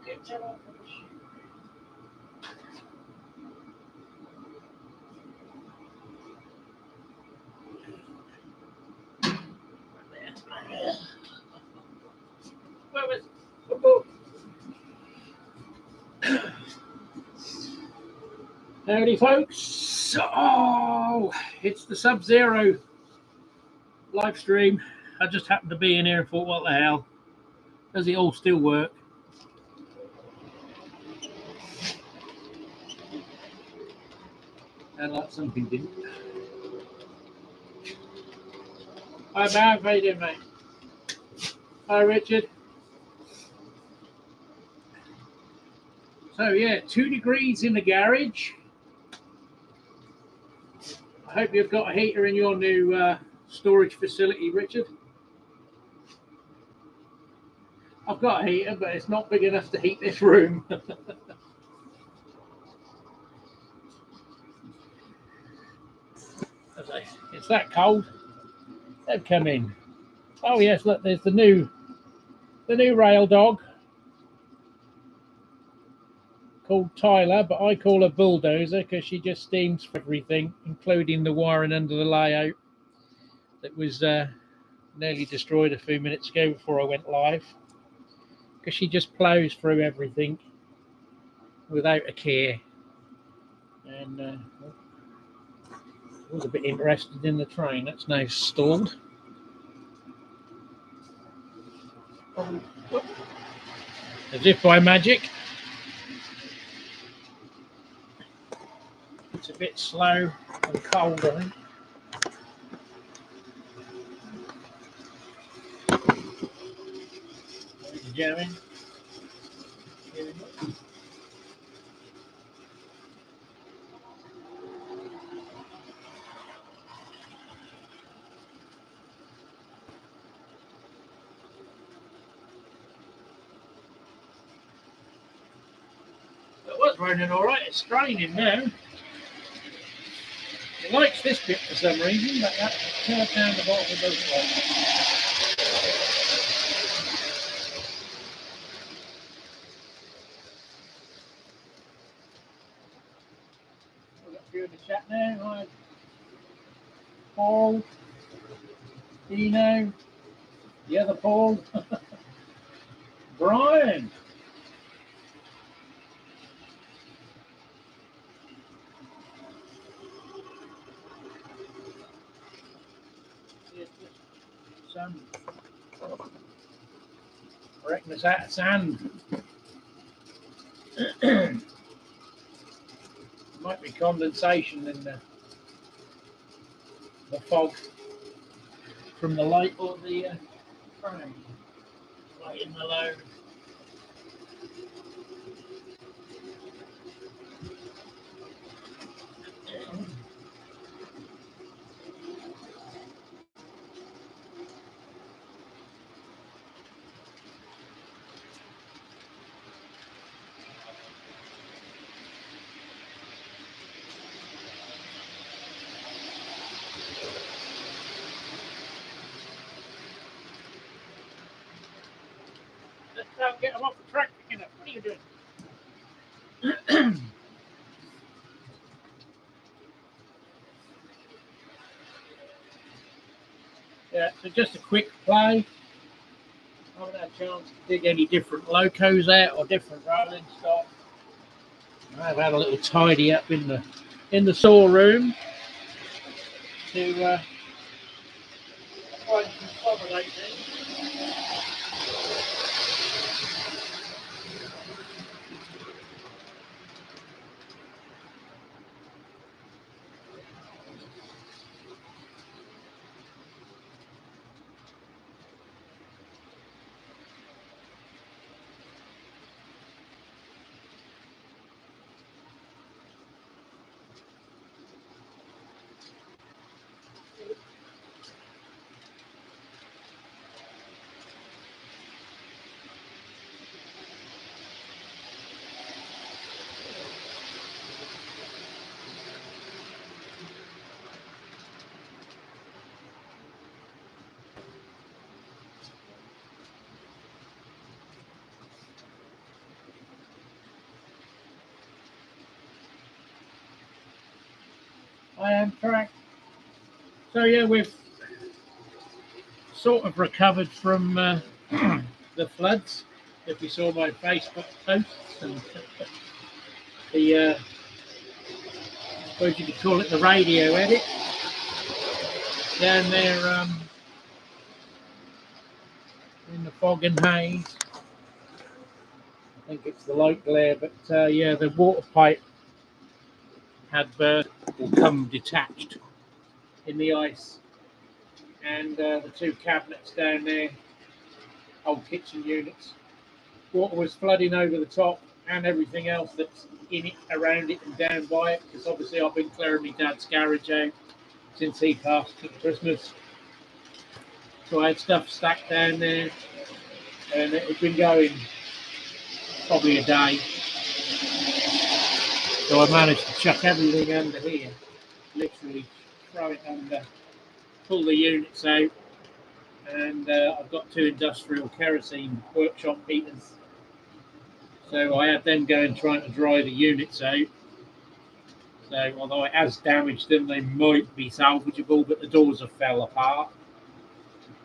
Where was the book? Howdy, folks. Oh, it's the Sub-Zero live stream. I just happened to be in here and thought, what the hell? Does it all still work? And like something didn't. Hi, Mark. How you doing, mate? Hi, Richard. So, yeah, 2 degrees in the garage. I hope you've got a heater in your new storage facility, Richard. I've got a heater, but it's not big enough to heat this room. It's that cold. They've come in. Oh yes, look, there's the new rail dog called Tyler, but I call her Bulldozer because she just steams for everything, including the wiring under the layout that was nearly destroyed a few minutes ago before I went live. Because she just plows through everything without a care. And I was a bit interested in the train. That's now stalled. As if by magic. It's a bit slow and cold, I think. Jamming. It was running all right. It's straining now. It likes this bit for some reason, but that curve down the bottom it doesn't like. We've got a few in the chat now. Hi, Paul, Dino, the other Paul, Brian. Some. I reckon it's out of sand. Might be condensation in the fog from the light or the train. Light in the load. Don't get them off the track picking up. What are you doing? Yeah, so just a quick play. I haven't had a chance to dig any different locos out or different rolling stock. I've had a little tidy up in the saw room to try and consolidate things. I am correct. So yeah, we've sort of recovered from the floods. If you saw my Facebook posts and the, I suppose you could call it the radio edit down there in the fog and haze. I think it's the light glare, but yeah, the water pipe had come detached in the ice, and the two cabinets down there, old kitchen units, water was flooding over the top and everything else that's in it, around it, and down by it. Because obviously I've been clearing my dad's garage out since he passed at Christmas, so I had stuff stacked down there, and it had been going probably a day. So I managed to chuck everything under here, literally throw it under, pull the units out, and I've got two industrial kerosene workshop heaters. So I had them going trying to dry the units out. So although it has damaged them, they might be salvageable, but the doors have fell apart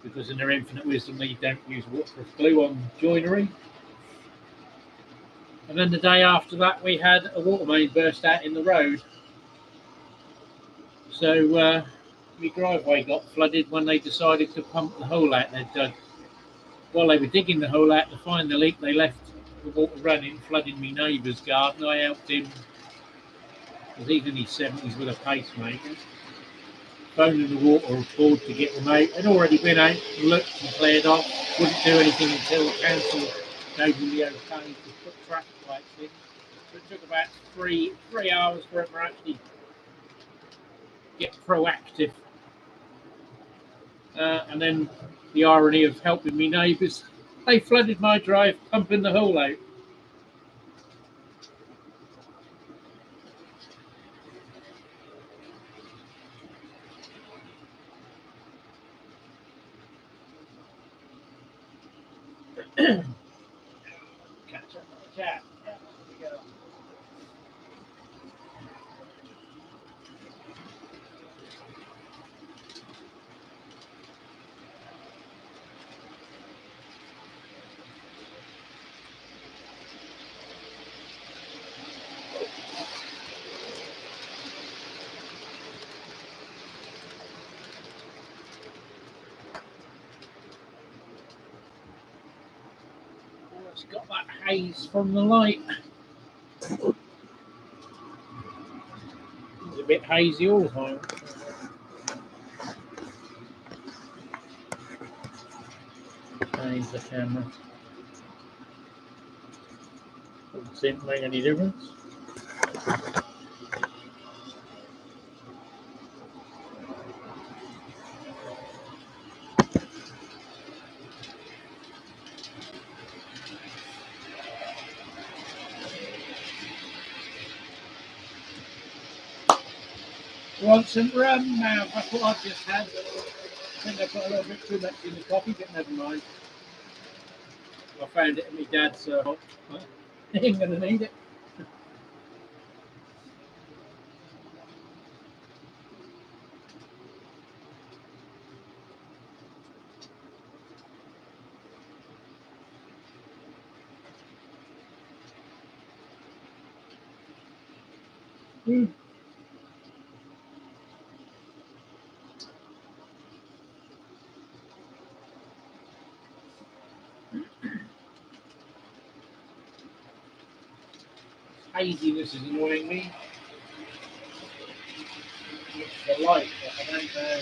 because in their infinite wisdom they don't use waterproof glue on joinery. And then the day after that we had a water main burst out in the road. So my driveway got flooded when they decided to pump the hole out they'd dug. While they were digging the hole out to find the leak, they left the water running, flooding my neighbour's garden. I helped him, because he's in his 70s with a pacemaker, phoning the water board to get them out. They'd already been out, looked and cleared off, wouldn't do anything until the council gave them the okay to put traffic lights in. So it took about three hours for them to actually get proactive. And then the irony of helping me neighbours, they flooded my drive, pumping the hole out. Catch up with the chat. Yeah, there we go. It's got that haze from the light. It's a bit hazy all the time. Change the camera. Doesn't seem to make any difference. Want some rum now? That's what I've just had. I think I put a little bit too much in the coffee, but never mind. I found it in my dad's, so I ain't going to need it. Haziness is annoying me. It's the light, but I don't know.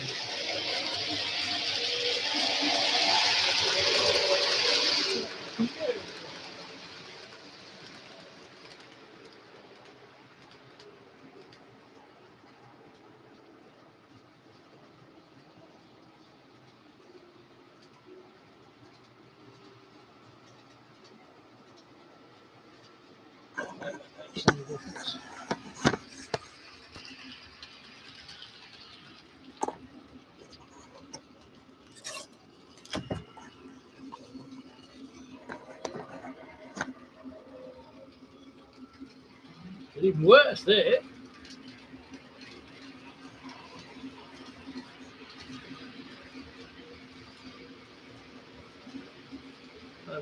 Even worse there.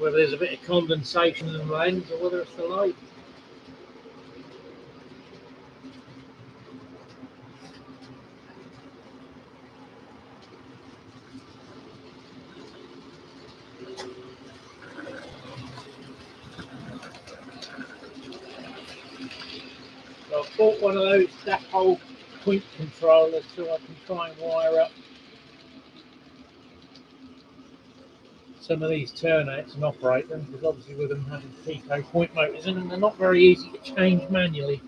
whether there's a bit of condensation in the lens or whether it's the light. So I've bought one of those Dapol point controllers so I can try and wire up some of these turnouts and operate them, because obviously with them having Pico point motors in them, they're not very easy to change manually.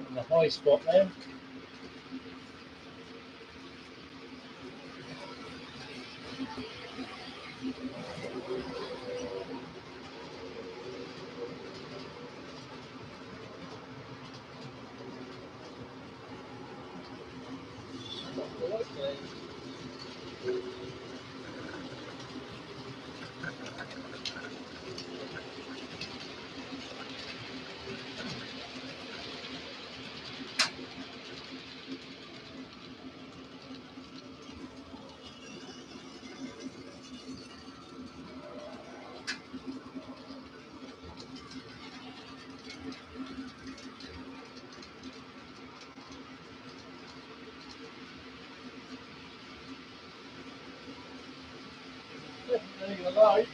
In the high spot there. Definitely a light.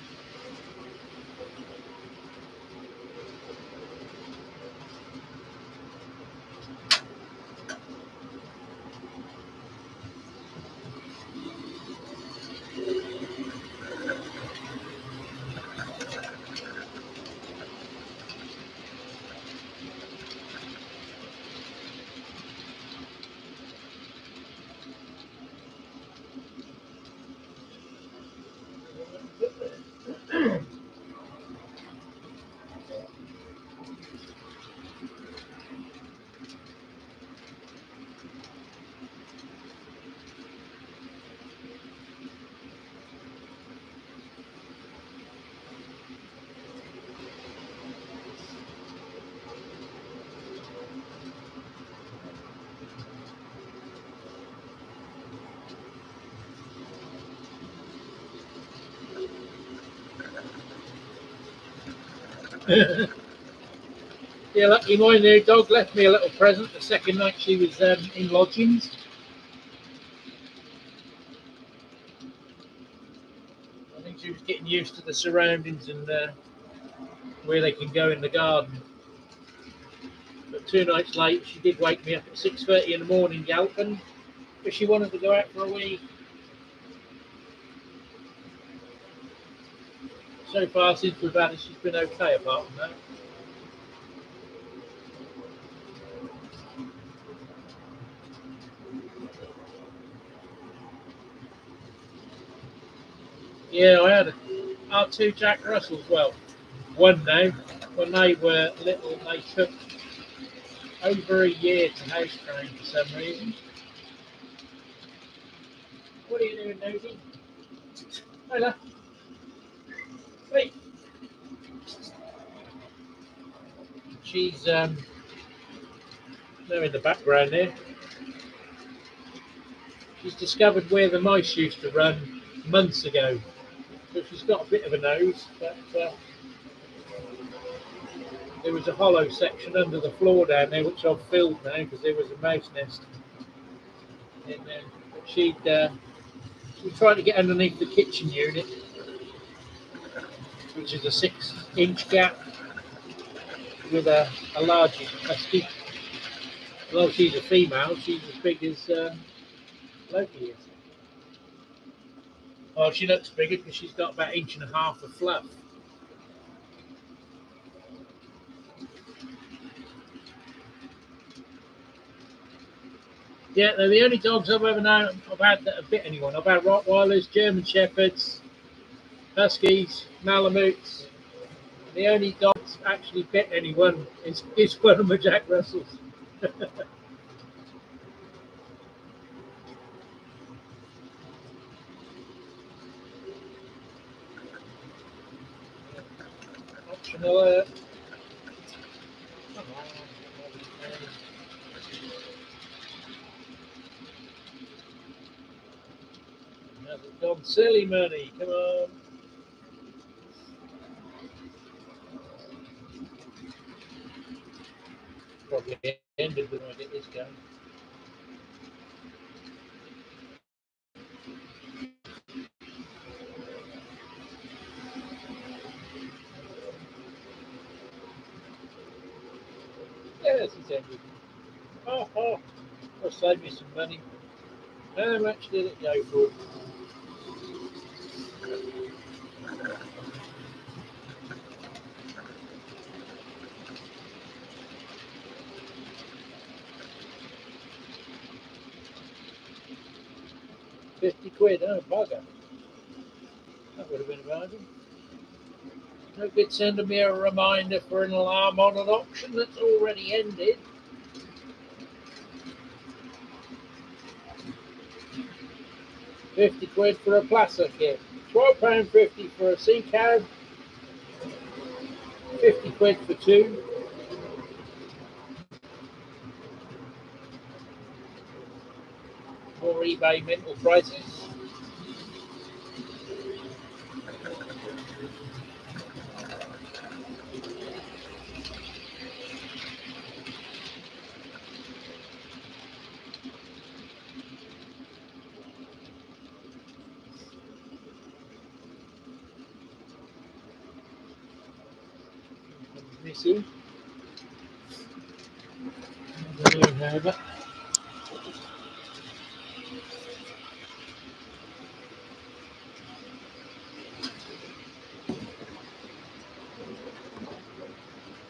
Yeah, lucky my new dog left me a little present the second night she was in lodgings. I think she was getting used to the surroundings and where they can go in the garden. But 2 nights later, she did wake me up at 6:30 in the morning, yelping, because she wanted to go out for a wee. So far since we've had her, she's been okay apart from that. Yeah, I had our two Jack Russells. Well, one now. When they were little, they took over a year to house train for some reason. What are you doing, Nosy? Hello. Wait. She's there in the background there. She's discovered where the mice used to run months ago. So she's got a bit of a nose, but there was a hollow section under the floor down there, which I've filled now because there was a mouse nest in there. But she tried to get underneath the kitchen unit, which is a 6-inch gap with a large husky. Although she's a female, she's as big as Loki is. Well, she looks bigger because she's got about 1.5 inches of fluff. Yeah, they're the only dogs I've ever known I've had that have bit anyone. I've had Rottweilers, German Shepherds, Huskies, Malamutes. The only dog that's actually bit anyone is one of my Jack Russells. Optional alert. Has it gone silly money? Come on. Probably ended the night it is going. Yes, it's ended. Oh, I'll save me some money. How much did it go for? 50 quid, oh bugger. That would have been a bargain. No good sending me a reminder for an alarm on an auction that's already ended. £50 for a Plaza kit. £12.50 for a sea cab. £50 for two. More eBay mental prices. Missy. But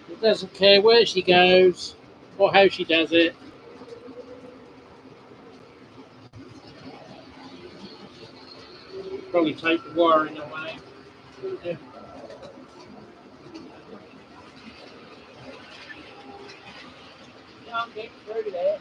it doesn't care where she goes or how she does it. Probably take the wiring away. Yeah. Can't get through there.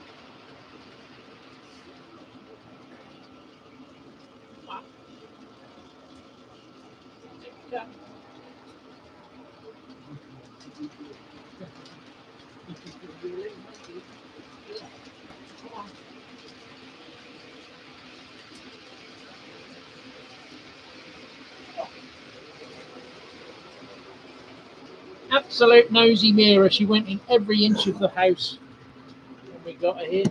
Absolute nosy mirror. She went in every inch of the house when we got her here.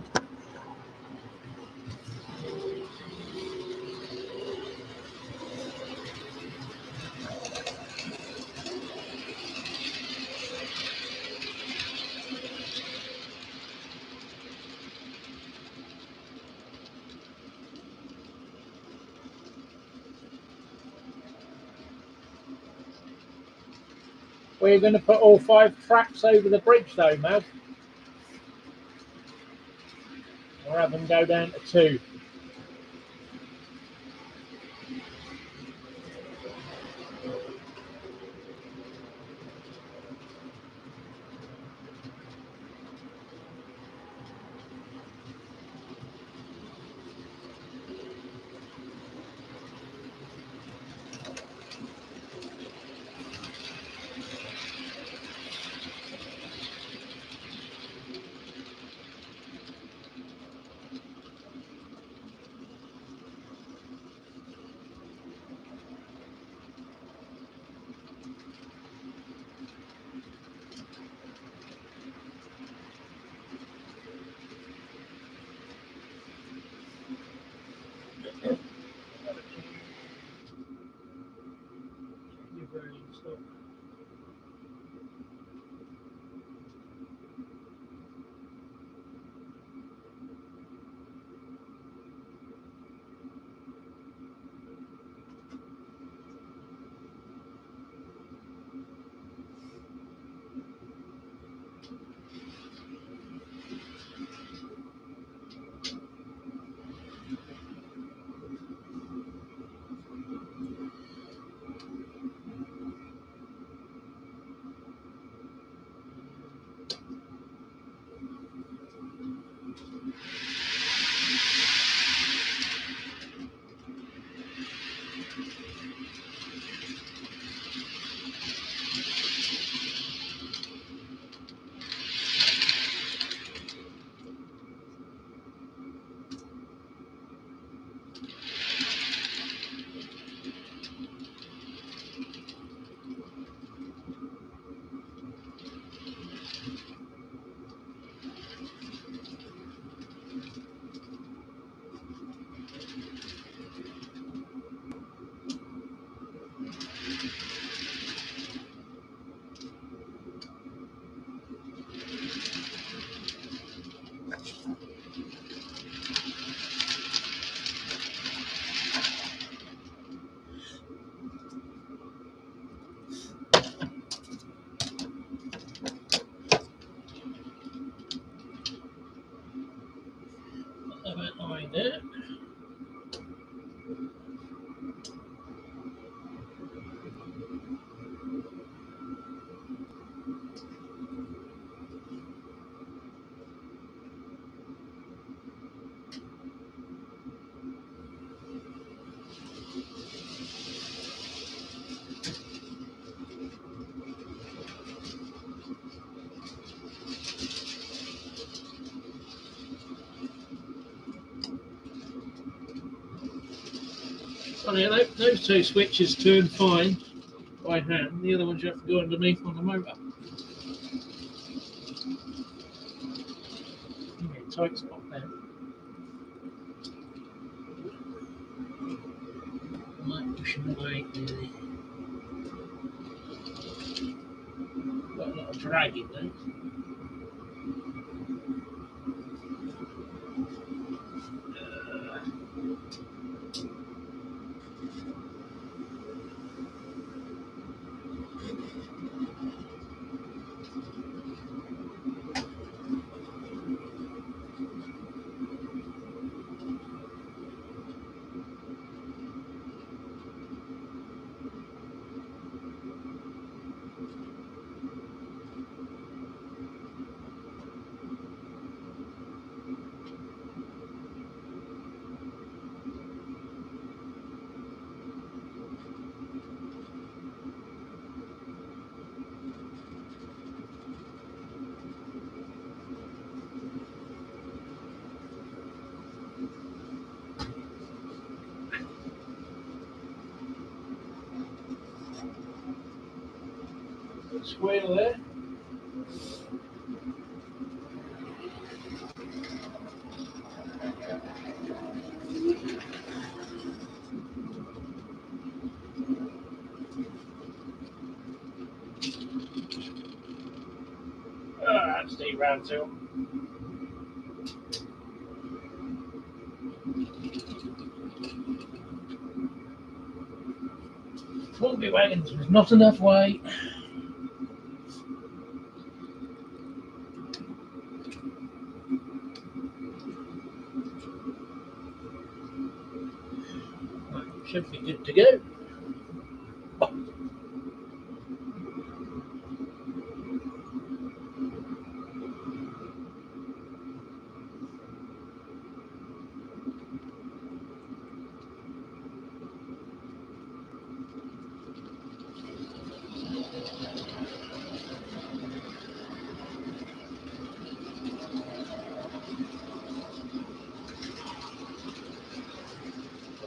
We're going to put all 5 tracks over the bridge though, Mav. Or have them go down to 2. Funny, those two switches turn fine by hand. The other ones you have to go underneath on the motor. Yeah, tight spot there. Might push them away. Got a lot of drag in there. Squeal there. That's the round two. Won't be wagons. There's not enough weight. Should be good to go.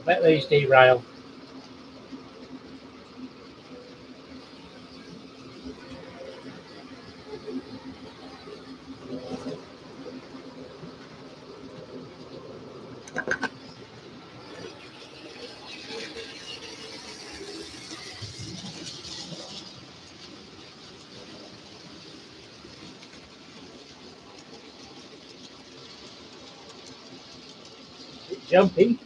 I bet these derail. Jumpy.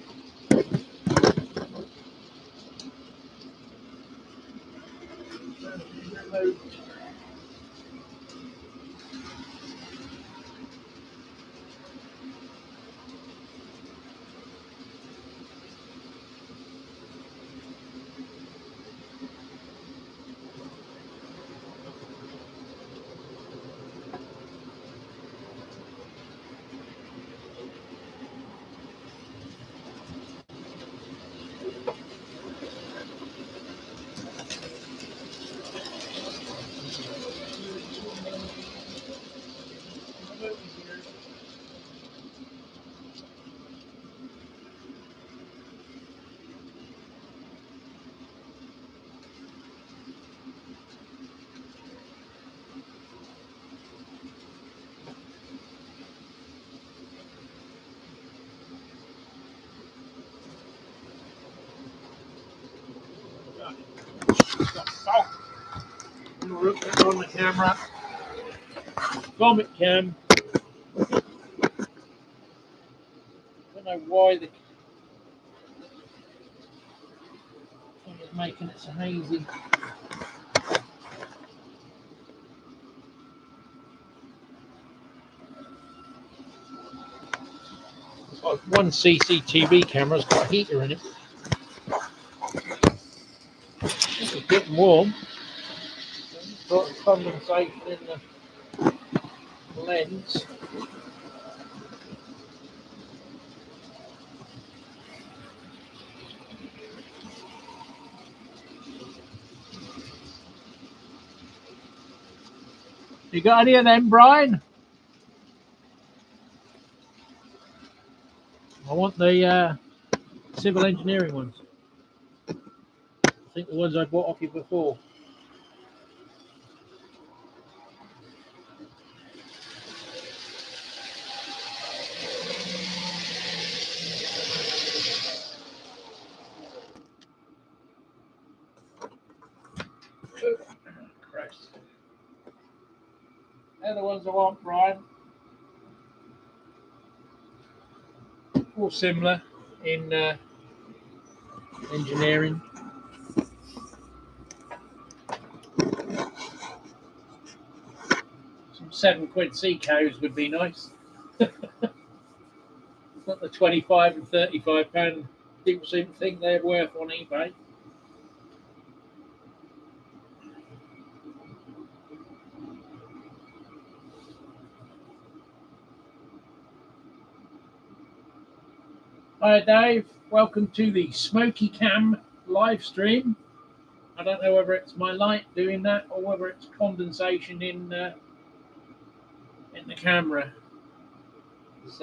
Look on the camera. Vomit cam. I don't know why the thing is making it so hazy. One CCTV camera's got a heater in it. It's getting warm. Got condensation in the lens. You got any of them, Brian? I want the civil engineering ones. think the ones I bought off you before. Oh, Christ. They're the ones I want, Brian. All similar in engineering. Some £7 Seacows would be nice. Not the 25 and £35 people seem to think they're worth on eBay. Hi Dave, welcome to the Smoky Cam live stream. I don't know whether it's my light doing that or whether it's condensation in the camera. It's,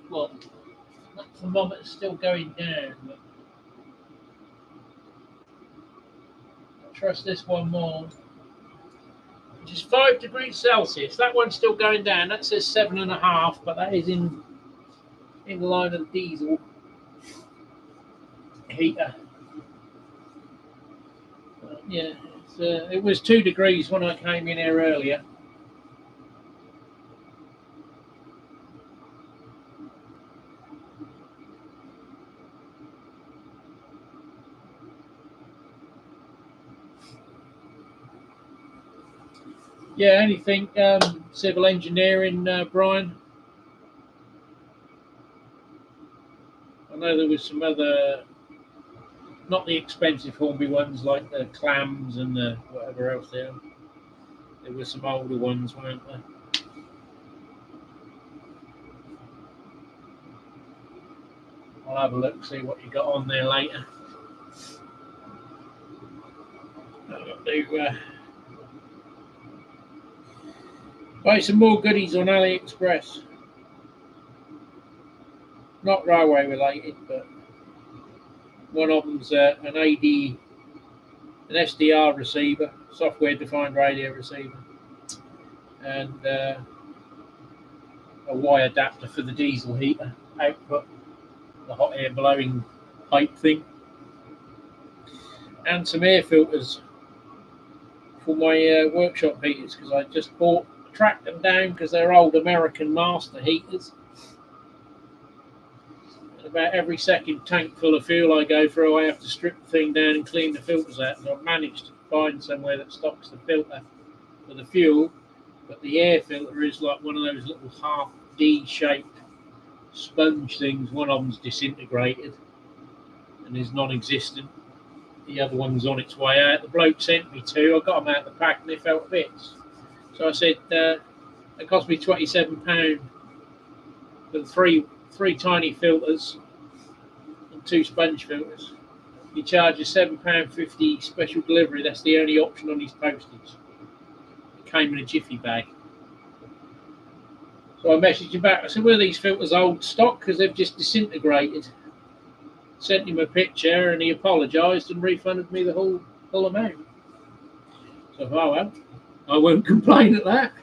well, that thermometer's still going down. But I'll trust this one more, which is 5 degrees Celsius. That one's still going down. That says 7.5, but that is in line of the diesel heater. Yeah, it was 2 degrees when I came in here earlier. Yeah, anything civil engineering, Brian? I know there was some other, not the expensive Hornby ones like the clams and the whatever else there. There were some older ones, weren't there? I'll have a look, see what you got on there later. I'll do, buy some more goodies on AliExpress. Not railway related, but one of them's an SDR receiver, software defined radio receiver, and a Y adapter for the diesel heater output, the hot air blowing pipe thing, and some air filters for my workshop heaters, because I just tracked them down because they're old American master heaters. And about every second tank full of fuel I go through, I have to strip the thing down and clean the filters out. And I've managed to find somewhere that stocks the filter for the fuel, but the air filter is like one of those little half D-shaped sponge things. One of them's disintegrated and is non-existent. The other one's on its way out. The bloke sent me two. I got them out of the pack and they felt bits. So I said, it cost me £27 for the three tiny filters and 2 sponge filters. He charges £7.50 special delivery. That's the only option on his postage. It came in a jiffy bag. So I messaged him back. I said, were these filters old stock? Because they've just disintegrated. Sent him a picture and he apologised and refunded me the whole amount. So, oh well, I won't complain at that.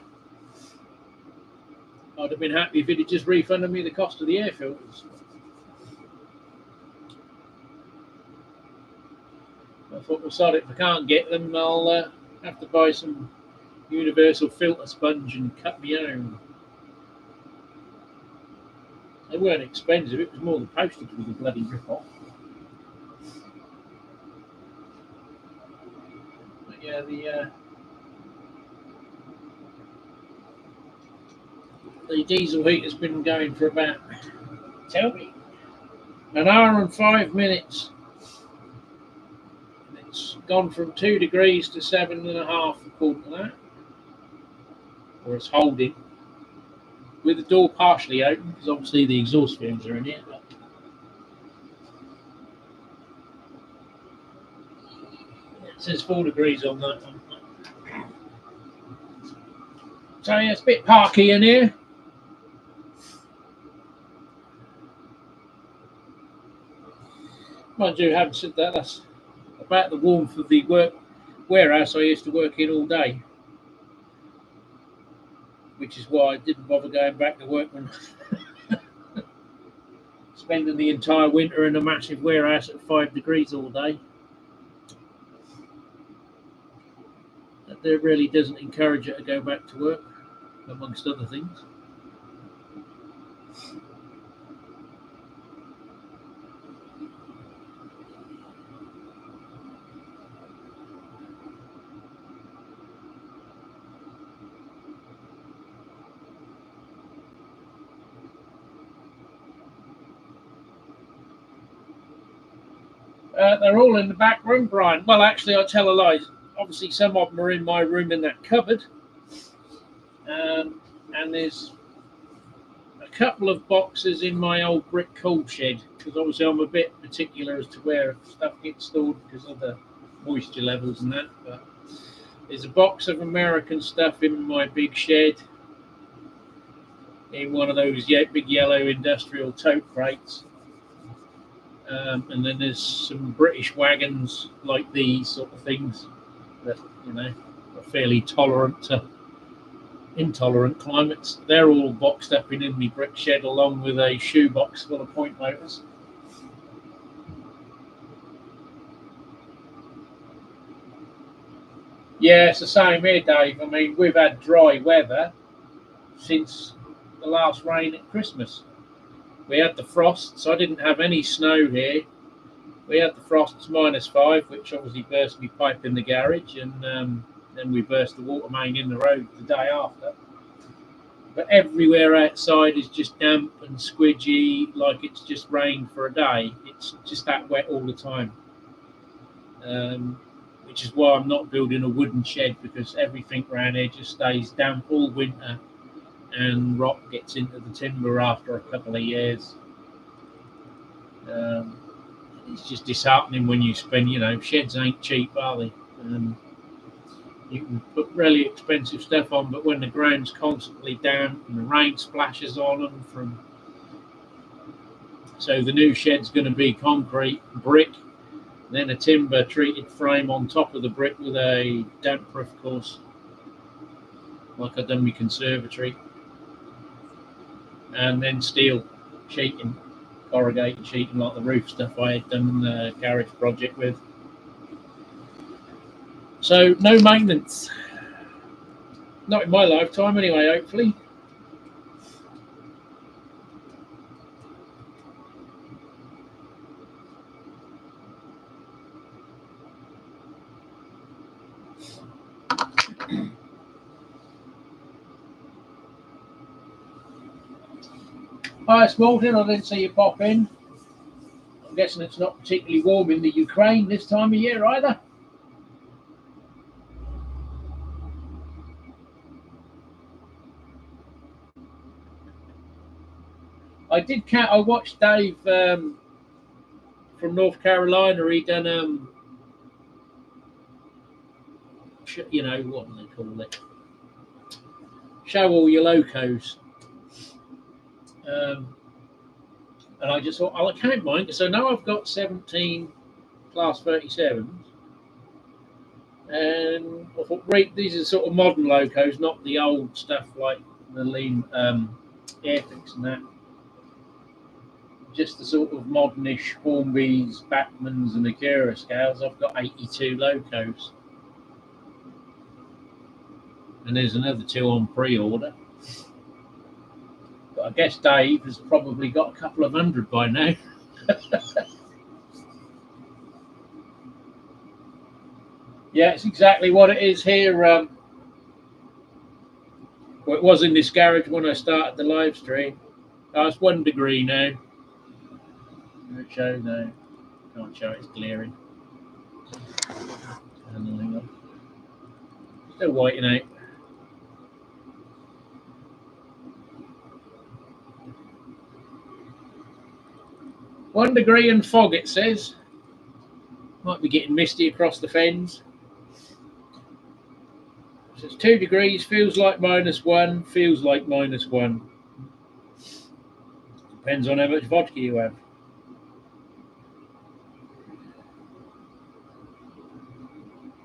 I'd have been happy if he'd have just refunded me the cost of the air filters. I thought, well, sorry, if I can't get them, I'll have to buy some universal filter sponge and cut my own. They weren't expensive, it was more the postage was a bloody rip-off. But yeah, the diesel heater's been going for about, tell me, an hour and 5 minutes. And it's gone from 2 degrees to 7.5 according to that. Or it's holding. With the door partially open, because obviously the exhaust fumes are in here. But it says 4 degrees on that one. So yeah, it's a bit parky in here. Mind you, having said that, that's about the warmth of the warehouse I used to work in all day, which is why I didn't bother going back to work when spending the entire winter in a massive warehouse at 5 degrees all day. That really doesn't encourage you to go back to work, amongst other things. They're all in the back room, Brian. Well, actually, I tell a lie. Obviously, some of them are in my room in that cupboard. And there's a couple of boxes in my old brick coal shed, because obviously I'm a bit particular as to where stuff gets stored because of the moisture levels and that. But there's a box of American stuff in my big shed, in one of those big yellow industrial tote crates. And then there's some British wagons like these sort of things that, are fairly tolerant to intolerant climates. They're all boxed up in my brick shed, along with a shoebox full of point motors. Yeah, it's the same here, Dave. I mean, we've had dry weather since the last rain at Christmas. We had the frosts. I didn't have any snow here. We had the frosts -5, which obviously burst my pipe in the garage, and then we burst the water main in the road the day after. But everywhere outside is just damp and squidgy, like it's just rained for a day. It's just that wet all the time. Which is why I'm not building a wooden shed, because everything around here just stays damp all winter, and rot gets into the timber after a couple of years. It's just disheartening when you spend, sheds ain't cheap, are they? You can put really expensive stuff on, but when the ground's constantly damp and the rain splashes on them so the new shed's going to be concrete, brick, then a timber treated frame on top of the brick with a damp proof course, like I've done my conservatory, and then steel sheeting, corrugated sheeting, like the roof stuff I had done the garage project with. So no maintenance, not in my lifetime anyway, hopefully. Hi, Smolton. I didn't see you pop in. I'm guessing it's not particularly warm in the Ukraine this time of year either. I watched Dave from North Carolina. He done what do they call it? Show all your locos. And I just thought, I can't mind. So now I've got 17 Class 37s. And I thought, these are sort of modern locos, not the old stuff like the lean Airfix and that. Just the sort of modernish Hornbys, Bachmans and Acura scales. I've got 82 locos. And there's another 2 on pre-order. But I guess Dave has probably got a couple of hundred by now. Yeah, it's exactly what it is here. Well, it was in this garage when I started the live stream. Oh, it's 1 degree now. Don't show now. Can't show, it's glaring. Still whiting out. One degree and fog, it says. Might be getting misty across the fens. So it's 2 degrees, feels like -1, feels like -1. Depends on how much vodka you have.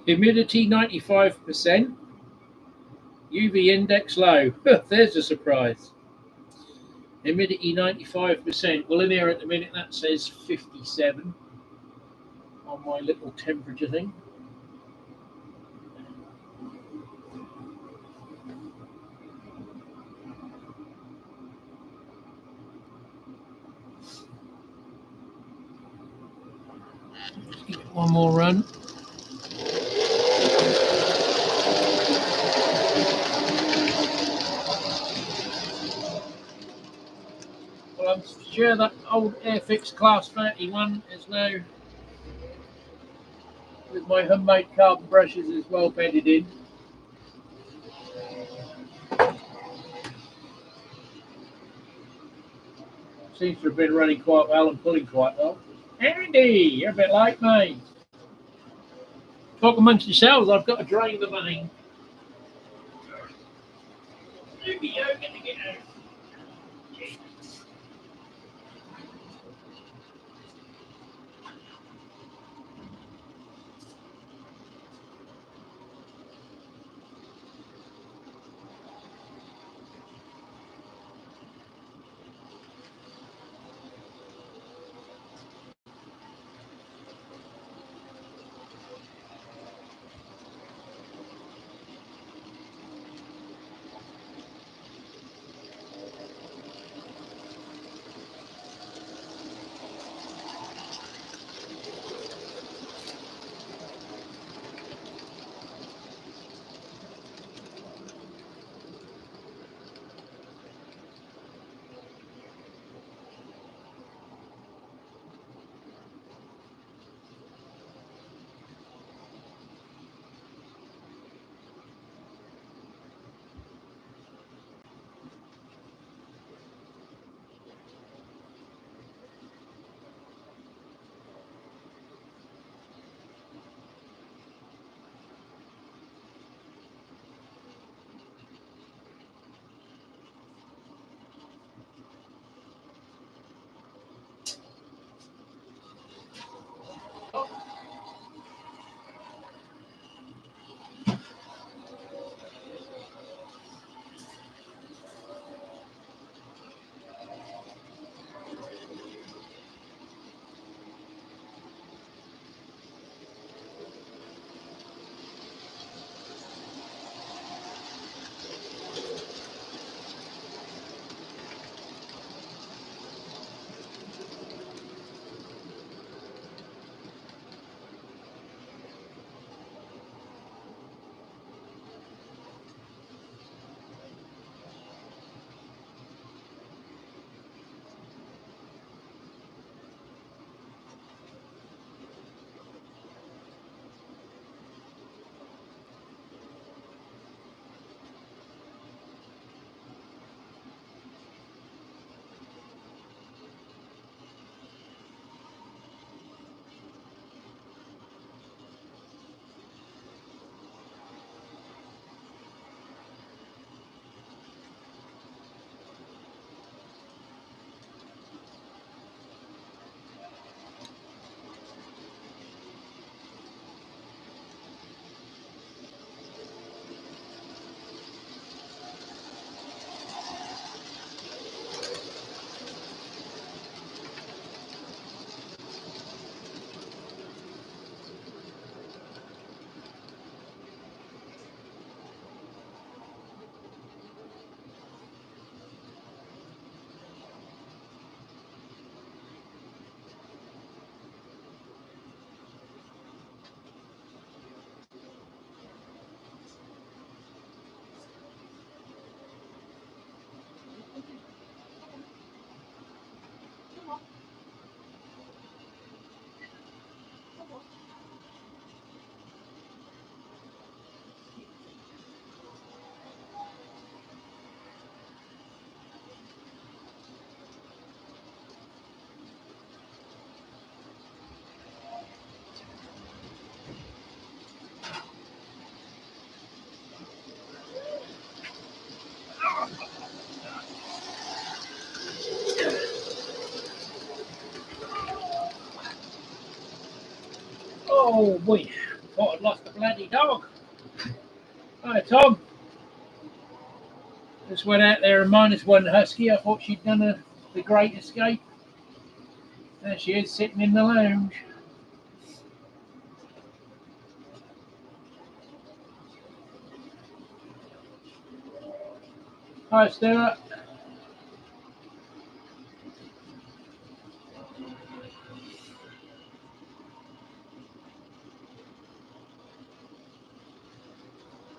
Humidity 95%. UV index low. There's a surprise. Humidity 95%. Well, in here at the minute that says 57 on my little temperature thing. Give it one more run. Well, I'm sure that old Airfix Class 31 is now, with my homemade carbon brushes, as well bedded in. Seems to have been running quite well and pulling quite well. Andy, you're a bit late, mate. Talk amongst yourselves, I've got to drain the vein. Look at you, gonna get out. Oh boy, thought I'd lost the bloody dog. Hi, Tom. Just went out there and minus one husky. I thought she'd done the great escape. There she is, sitting in the lounge. Hi, Stuart.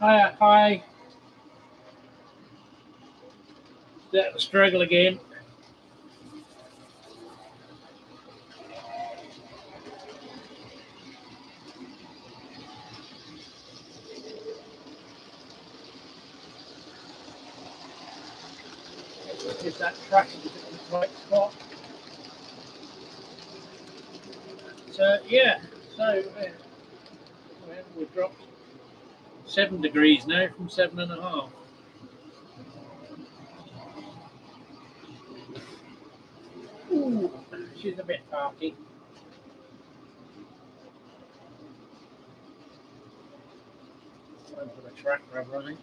Hi. That was struggle again. Just that tracking in the right spot. So yeah, we've dropped 7 degrees now from 7.5. Ooh, she's a bit parky. Time for the track rubber, I think.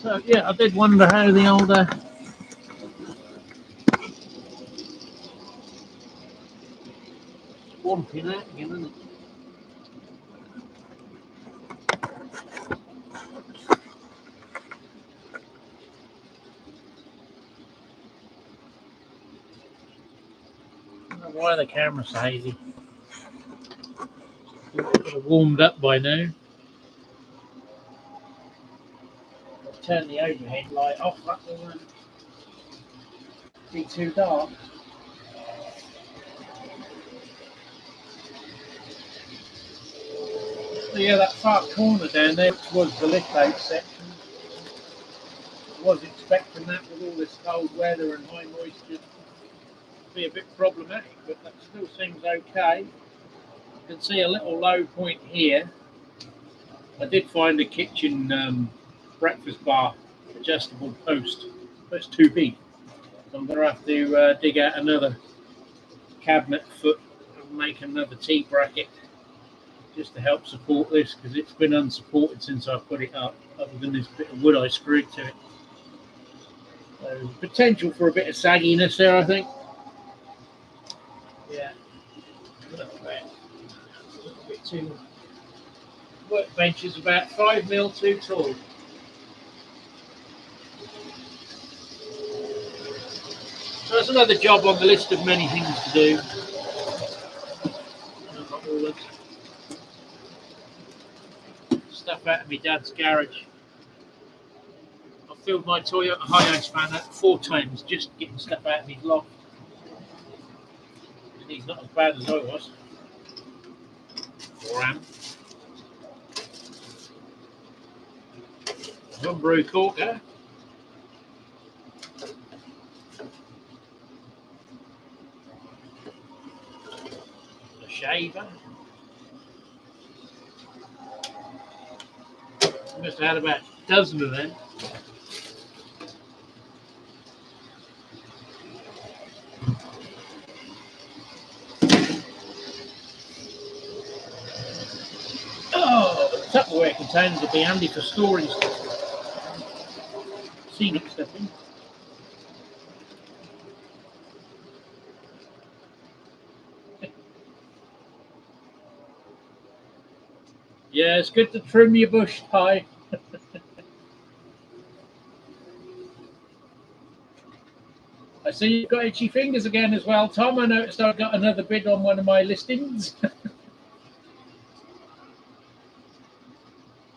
So yeah, I did wonder how the old swamping out again, isn't it? I don't know why the camera's so hazy. It would have warmed up by now. I'll turn the overhead light off. That will be too dark. So yeah, that far corner down there, which was the lift out section, I was expecting that with all this cold weather and high moisture to be a bit problematic, but that still seems okay. You can see a little low point here. I did find a kitchen breakfast bar adjustable post, but it's too big. So I'm going to have to dig out another cabinet foot and make another tea bracket just to help support this, because it's been unsupported since I put it up, other than this bit of wood I screwed to it. So potential for a bit of sagginess there, I think. Yeah, a little bit too. Workbench is about 5 mil too tall. So that's another job on the list of many things to do. I've got all this stuff out of my dad's garage. I filled my Toyota Hiace van up 4 times just getting stuff out of his loft. And he's not as bad as I was. Or am. Homebrew corker. A shaver. Must have had about a dozen of them. Oh, Tupperware containers would be handy for storing scenic stuff in. Yeah, it's good to trim your bush tie. I see you've got itchy fingers again as well, Tom. I noticed I've got another bid on one of my listings.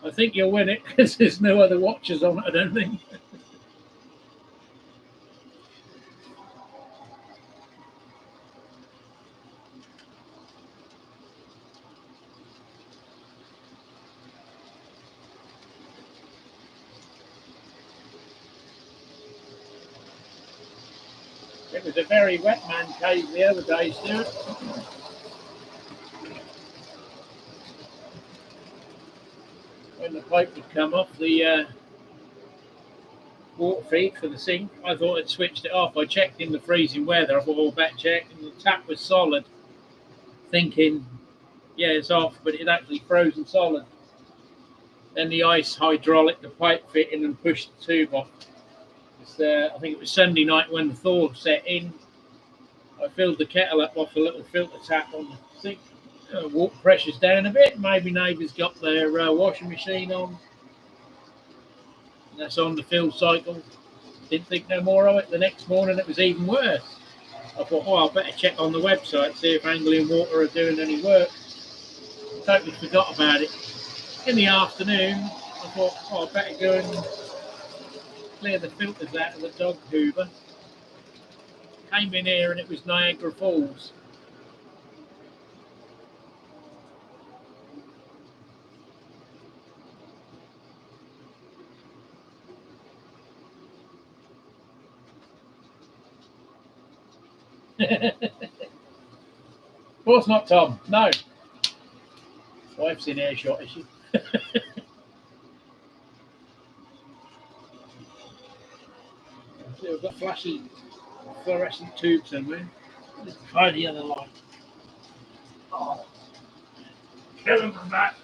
I think you'll win it because there's no other watches on it, I don't think. It was a very wet man cave the other day, Stuart. When the pipe would come off the water feed for the sink, I thought I'd switched it off. I checked in the freezing weather. I thought, oh, better check, and the tap was solid. Thinking, yeah, it's off, but it actually frozen solid. Then the ice hydraulic the pipe fitting and pushed the tube off. I think it was Sunday night when the thaw set in. I filled the kettle up off a little filter tap on the sink. Water pressure's down a bit. Maybe neighbours got their washing machine on. And that's on the fill cycle. Didn't think no more of it. The next morning it was even worse. I thought, oh, I better check on the website, see if Anglian Water are doing any work. Totally forgot about it. In the afternoon, I thought, oh, I better go and clear the filters out of the dog hoover. Came in here and it was Niagara Falls. Of course not, Tom. No. Wife's in earshot, is she? See, we've got flashy fluorescent tubes somewhere. Let's try the other light. Oh, kill them from that.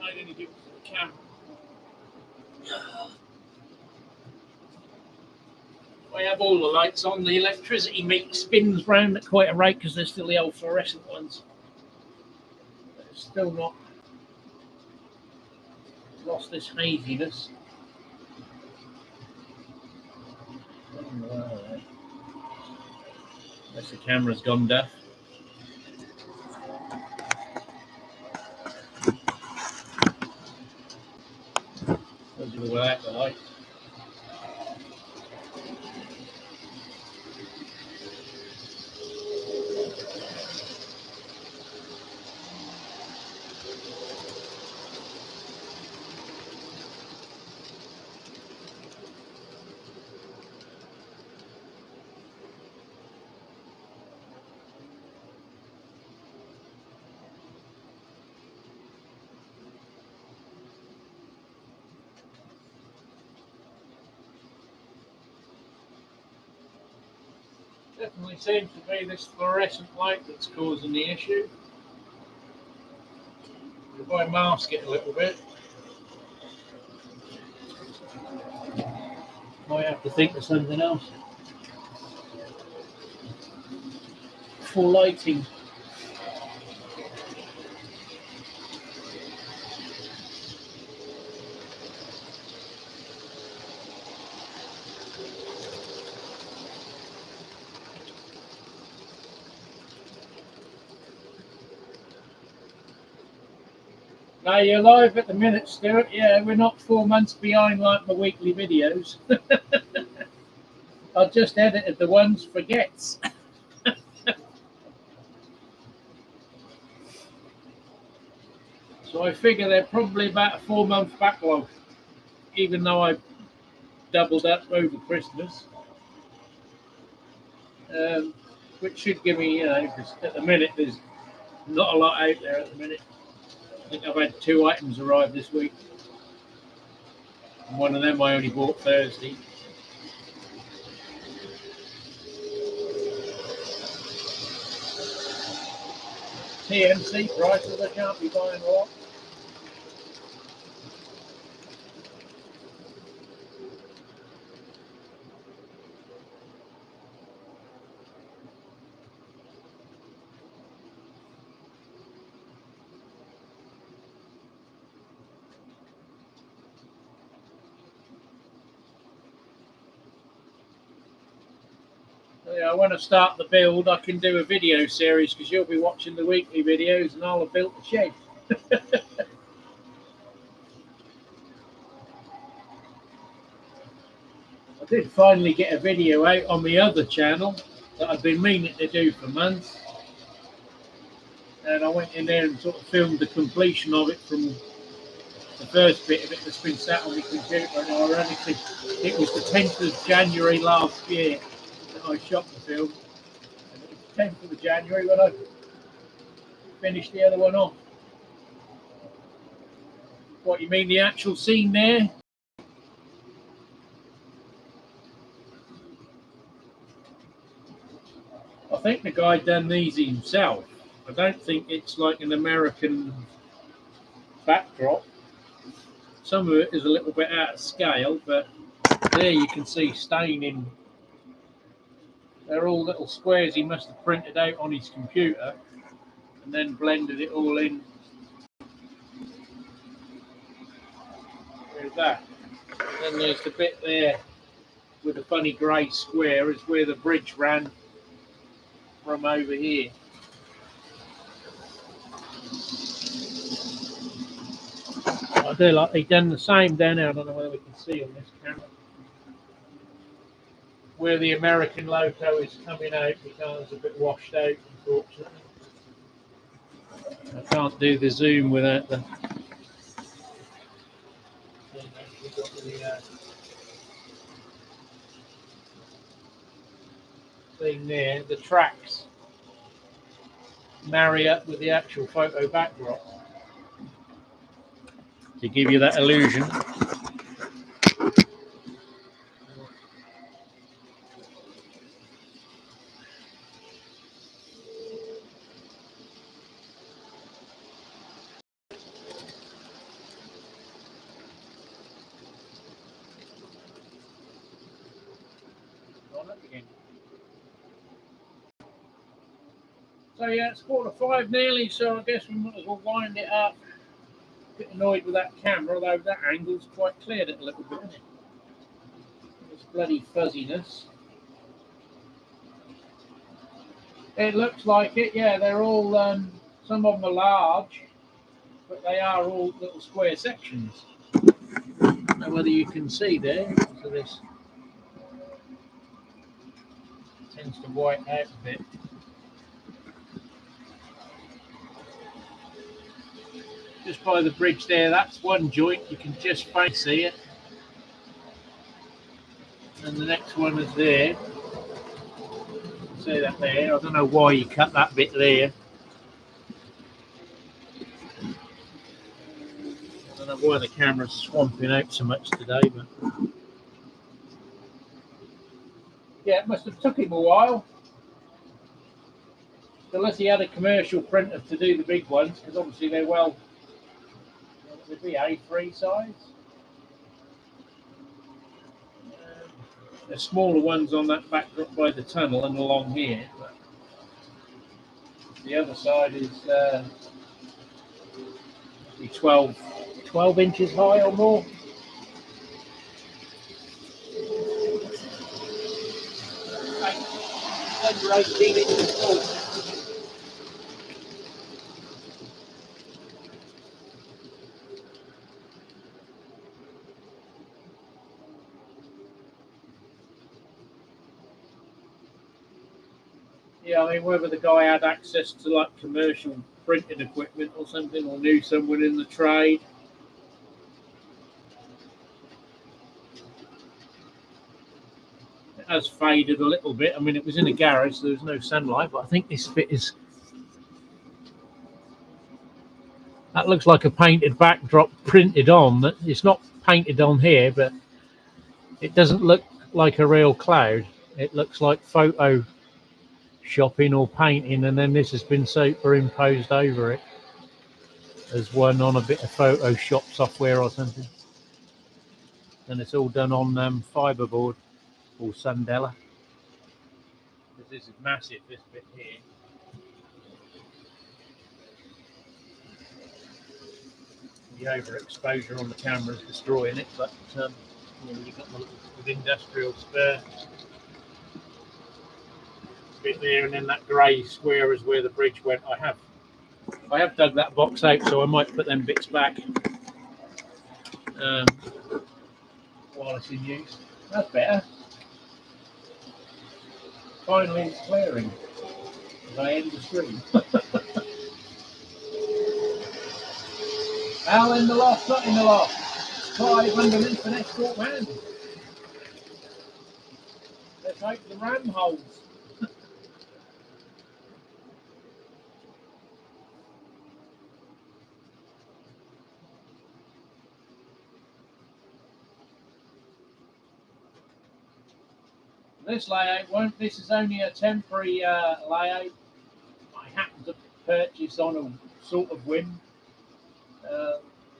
I didn't give it to the camera. I have all the lights on. The electricity meter spins round at quite a rate because they're still the old fluorescent ones. But it's still not lost this haziness. Unless the camera's gone deaf. Those are without the light. Definitely seems to be this fluorescent light that's causing the issue. If I mask it a little bit, might have to think of something else. For lighting. Now you're live at the minute, Stuart. Yeah, we're not 4 months behind like my weekly videos. I just edited the ones for Gets. So I figure they're probably about a 4-month backlog, even though I doubled up over Christmas. Which should give me, because at the minute there's not a lot out there at the minute. I think I've had 2 items arrive this week. And one of them I only bought Thursday. TMC prices, I can't be buying a lot. Yeah, when I start the build, I can do a video series because you'll be watching the weekly videos and I'll have built the shed. did finally get a video out on my other channel that I've been meaning to do for months. And I went in there and sort of filmed the completion of it from the first bit of it that's been sat on my computer. And ironically, it was the 10th of January last year that I shot the film. And it was the 10th of January when I finished the other one off. What, you mean the actual scene there? I think the guy done these himself. I don't think it's like an American backdrop. Some of it is a little bit out of scale, but there you can see staining. They're all little squares he must have printed out on his computer and then blended it all in. There's that. Then there's the bit there with the funny grey square is where the bridge ran from over here. I do like they done the same down there. I don't know whether we can see on this camera where the American logo is coming out because it's a bit washed out, unfortunately. I can't do the zoom without the thing there. The tracks marry up with the actual photo backdrop to give you that illusion. So yeah, it's 4:45 nearly, so I guess we might as well wind it up. A bit annoyed with that camera, although that angle's quite cleared it a little bit, isn't it? This bloody fuzziness. It looks like it, yeah, they're all, some of them are large, but they are all little square sections. I don't know whether you can see there, so this tends to white out a bit. Just by the bridge there, that's one joint, you can just faintly see it. And the next one is there. See that there? I don't know why you cut that bit there. I don't know why the camera's swamping out so much today, but yeah, it must have took him a while. Unless he had a commercial printer to do the big ones, because obviously they're well, would be A3 size. The smaller ones on that backdrop by the tunnel and along here. But the other side is 12 inches high or more. Under 18 inches tall. Yeah, I mean, whether the guy had access to like commercial printing equipment or something, or knew someone in the trade. It has faded a little bit. I mean, it was in a garage, so there was no sunlight, but I think this bit is... That looks like a painted backdrop printed on. It's not painted on here, but it doesn't look like a real cloud. It looks like photo shopping or painting, and then this has been superimposed over it as one on a bit of Photoshop software or something. And it's all done on fiberboard or Sandela. This is massive, this bit here. The overexposure on the camera is destroying it, but you know, you've got the little industrial spur bit there, and then that grey square is where the bridge went. I have dug that box out, so I might put them bits back while it's in use. That's better. Finally, it's clearing. As I end the stream. Al in the loft, not in the loft. Clive underneath an escort man. Let's hope the ram holds. This layout won't. This is only a temporary layout. I happened to purchase on a sort of whim.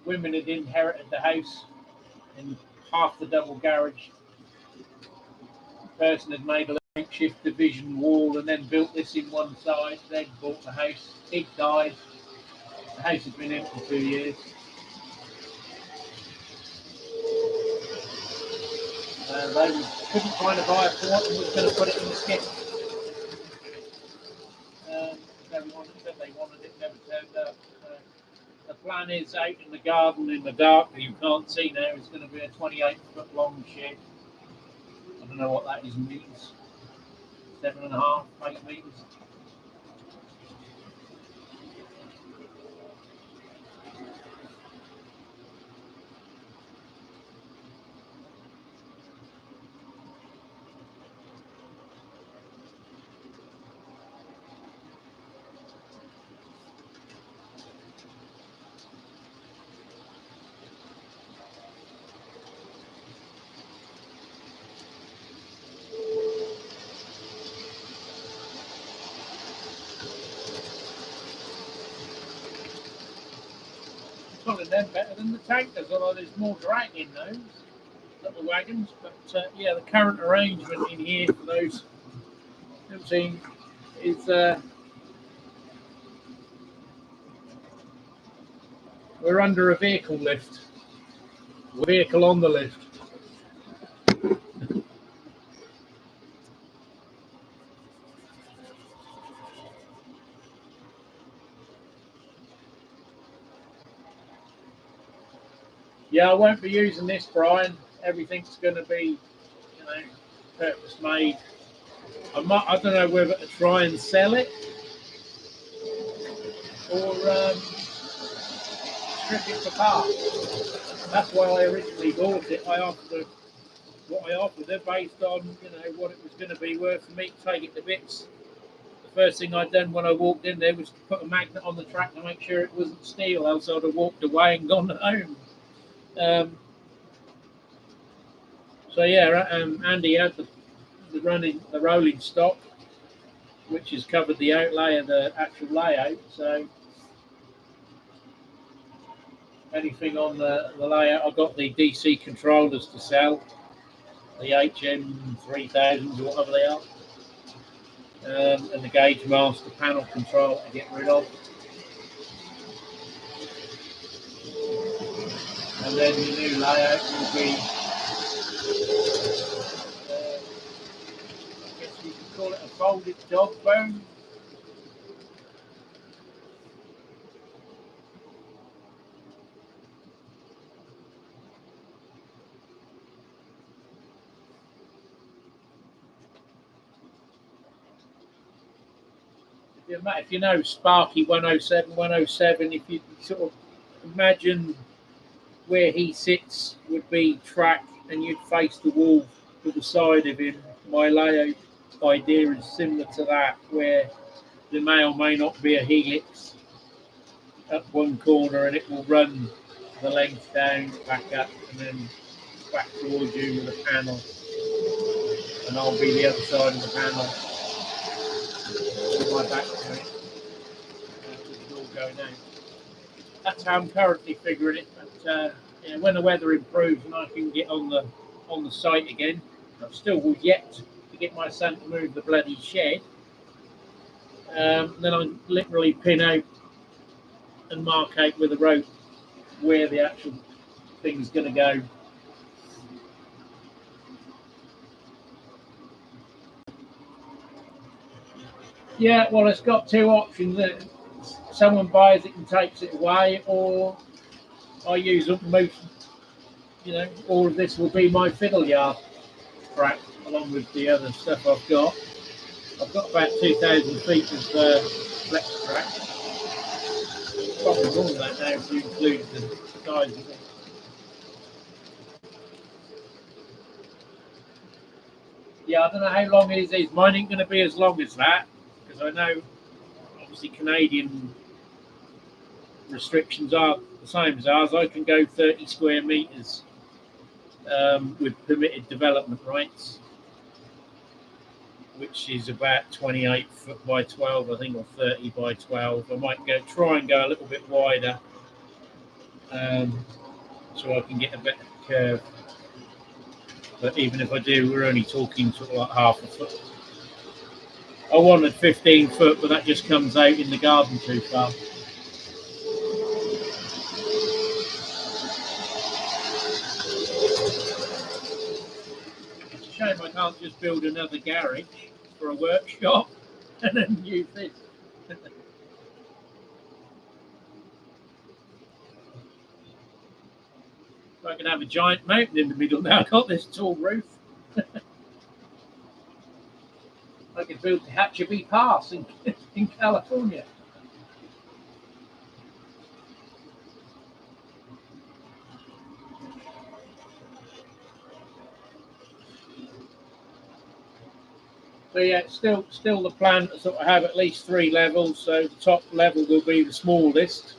Women had inherited the house in half the double garage. The person had made a makeshift division wall and then built this in one side. Then bought the house. He died. The house had been empty 2 years. They couldn't find a buyer for it and was going to put it in the skip. Everyone said they wanted it, never turned up. The plan is out in the garden in the dark that you can't see now. It's going to be a 28-foot long shed. I don't know what that is in meters. 7.5, 8 meters. Probably them better than the tankers, although there's more drag in those little wagons. But yeah, the current arrangement in here for those who haven't seen is we're under a vehicle lift. Vehicle on the lift. Yeah, I won't be using this, Brian. Everything's going to be, purpose made. I don't know whether to try and sell it or strip it for parts. That's why I originally bought it. I offered what I offered her based on what it was going to be worth for me to take it to bits. The first thing I'd done when I walked in there was to put a magnet on the track to make sure it wasn't steel, else I'd have walked away and gone home. So yeah, Andy had the rolling stock, which has covered the outlay of the actual layout. So anything on the layout, I've got the DC controllers to sell, the HM3000s or whatever they are, and the Gauge Master panel control to get rid of. And then the new layout will be, I guess you could call it a folded dog bone. If you know Sparky 107, 107, if you sort of imagine where he sits would be track and you'd face the wall to the side of him. My layout idea is similar to that, where there may or may not be a helix up one corner and it will run the length down, back up, and then back towards you with a panel. And I'll be the other side of the panel with my back to it, with the door going out. That's how I'm currently figuring it. But when the weather improves and I can get on the site again, I've still yet to get my son to move the bloody shed. Then I literally pin out and mark out with a rope where the actual thing's going to go. Yeah, well, it's got two options. Someone buys it and takes it away, or I use up most, all of this will be my fiddle yard track along with the other stuff I've got. I've got about 2,000 feet of flex track. Probably more than that now if you include the size of it. Yeah, I don't know how long it is. Mine ain't going to be as long as that because I know obviously Canadian restrictions are the same as ours. I can go 30 square metres with permitted development rights, which is about 28 foot by 12, I think, or 30 by 12. I might try and go a little bit wider so I can get a better curve. But even if I do, we're only talking sort of like half a foot. I wanted 15 foot, but that just comes out in the garden too far. It's a shame I can't just build another garage for a workshop and then use this. I can have a giant mountain in the middle now. I've got this tall roof. I could build the Tehachapi Pass in California. So yeah, it's still the plan to sort of have at least 3 levels. So the top level will be the smallest.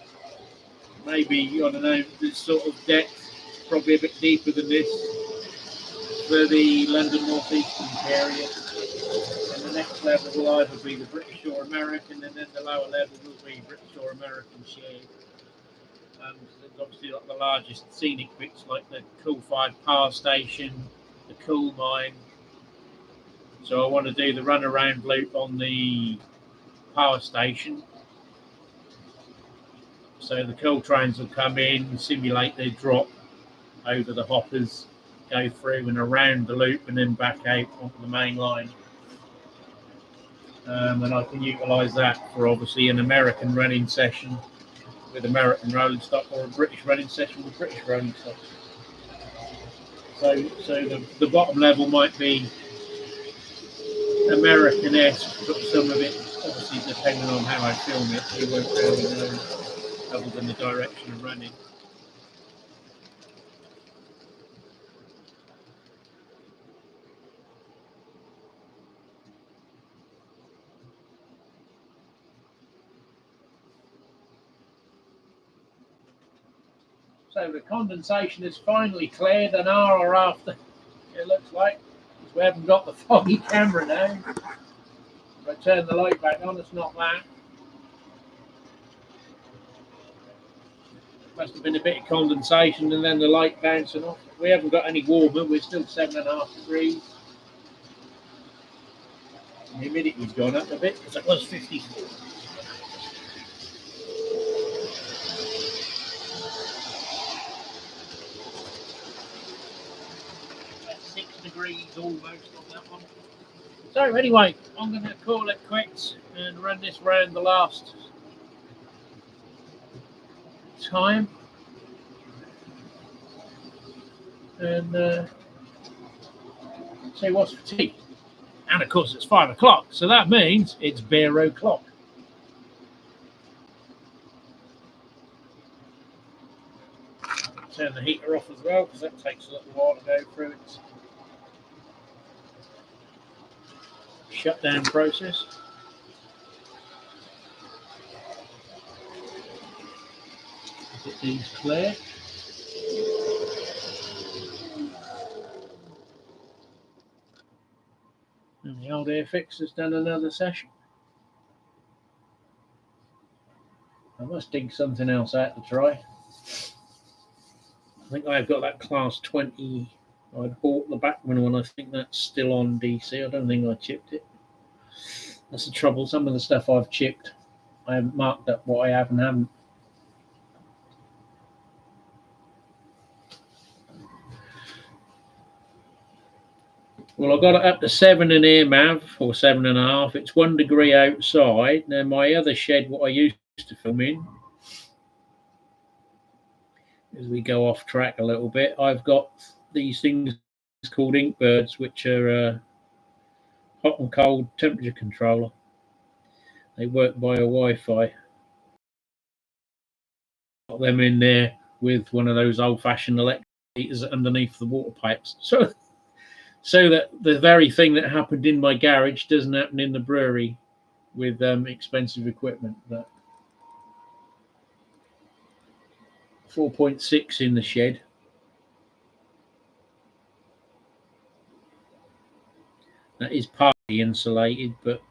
Maybe, I don't know, this sort of depth, probably a bit deeper than this for the London North Eastern area. And the next level will either be the British or American, and then the lower level will be British or American shared. And there's obviously like the largest scenic bits like the Coal-fired power station, the coal mine. So I want to do the runaround loop on the power station. So the coal trains will come in, simulate their drop over the hoppers, go through and around the loop and then back out onto the main line. And I can utilise that for obviously an American running session with American rolling stock or a British running session with British rolling stock. So the bottom level might be American-esque, but some of it, obviously depending on how I film it, you won't really know other than the direction of running. So the condensation is finally cleared an hour after, it looks like. We haven't got the foggy camera now. If I turn the light back on, it's not that. Must have been a bit of condensation and then the light bouncing off. We haven't got any warmer, we're still 7.5 degrees. The humidity's gone up a bit because it was 54. That's 6 degrees almost on that one. So anyway, I'm going to call it quits and run this round the last time. And say what's for tea. And of course it's 5 o'clock, so that means it's beer o'clock. Turn the heater off as well because that takes a little while to go through its shutdown process. Get these clear. And the old Airfix has done another session. I must dig something else out to try. I think I've got that Class 20. I bought the back one. I think that's still on DC. I don't think I chipped it. That's the trouble. Some of the stuff I've chipped, I haven't marked up what I have and haven't. Well, I got it up to 7 in here, Mav, or 7.5. It's 1 degree outside. Now, my other shed, what I used to film in, as we go off track a little bit, I've got these things called Inkbirds, which are hot and cold temperature controller. They work by a Wi-Fi. Got them in there with one of those old-fashioned electric heaters underneath the water pipes, so that the very thing that happened in my garage doesn't happen in the brewery with expensive equipment. But 4.6 in the shed. That is partly insulated, but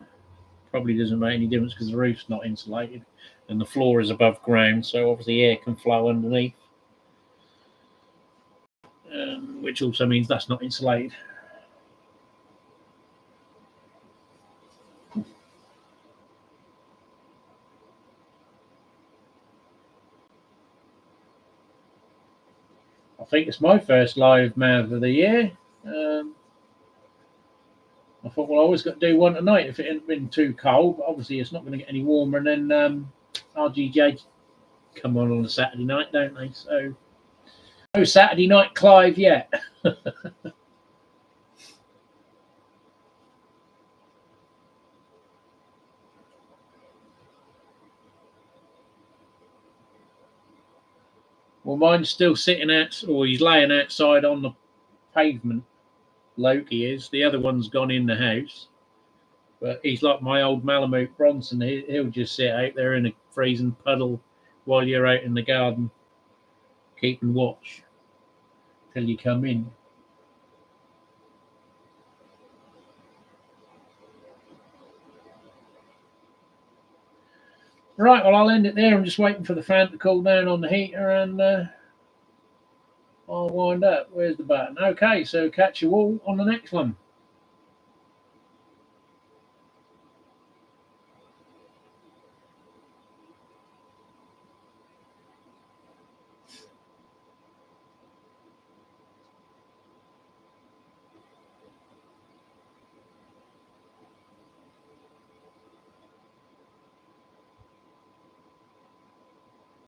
probably doesn't make any difference because the roof's not insulated and the floor is above ground, so obviously air can flow underneath, which also means that's not insulated. I think it's my first live mouth of the year. I thought, well, I always got to do one tonight if it hadn't been too cold, but obviously it's not going to get any warmer. And then RGJ come on a Saturday night, don't they? So no Saturday Night Clive yet. Well, mine's still sitting out, or he's laying outside on the pavement. Loki is. The other one's gone in the house. But he's like my old Malamute Bronson. He'll just sit out there in a freezing puddle while you're out in the garden, keeping watch till you come in. Right, well, I'll end it there. I'm just waiting for the fan to cool down on the heater and I'll wind up. Where's the button? Okay, so catch you all on the next one.